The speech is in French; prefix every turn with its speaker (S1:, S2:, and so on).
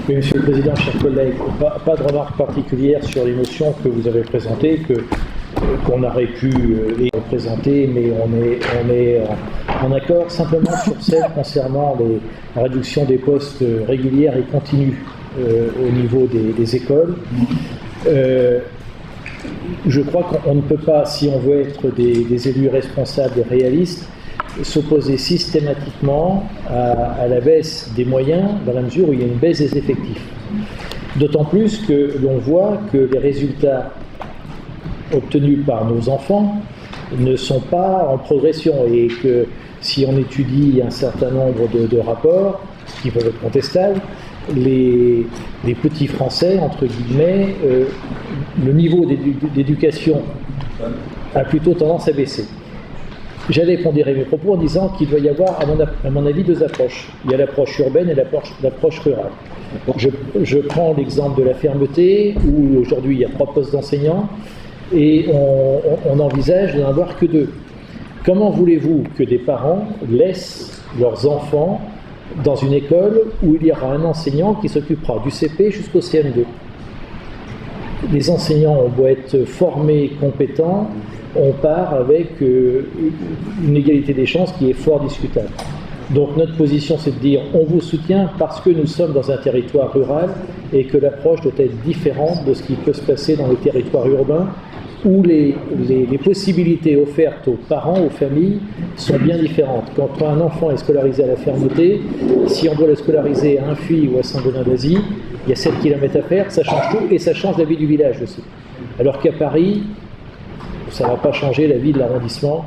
S1: Oui, Monsieur le Président, chers collègues, pas de remarque particulière sur les motions que vous avez présentées, qu'on aurait pu les présenter, mais on est en accord simplement sur celle concernant la réduction des postes régulières et continues au niveau des écoles. Je crois qu'on ne peut pas, si on veut être des élus responsables et réalistes, s'opposer systématiquement à la baisse des moyens dans la mesure où il y a une baisse des effectifs. D'autant plus que l'on voit que les résultats obtenus par nos enfants ne sont pas en progression et que si on étudie un certain nombre de rapports qui peuvent être contestables, les petits Français, entre guillemets, le niveau d'éducation a plutôt tendance à baisser. J'allais pondérer mes propos en disant qu'il doit y avoir, à mon avis, deux approches. Il y a l'approche urbaine et l'approche rurale. Je prends l'exemple de la fermeté, où aujourd'hui il y a 3 postes d'enseignants, et on envisage de n'en avoir que 2. Comment voulez-vous que des parents laissent leurs enfants dans une école où il y aura un enseignant qui s'occupera du CP jusqu'au CM2? Les enseignants ont beau être formés, compétents, on part avec une égalité des chances qui est fort discutable. Donc notre position, c'est de dire on vous soutient parce que nous sommes dans un territoire rural et que l'approche doit être différente de ce qui peut se passer dans les territoires urbains où les possibilités offertes aux parents, aux familles, sont bien différentes. Quand un enfant est scolarisé à la fermeté, si on doit le scolariser à Infy ou à Saint-Denis d'Asie, il y a 7 km à faire, ça change tout et ça change la vie du village aussi. Alors qu'à Paris, ça ne va pas changer la vie de l'arrondissement.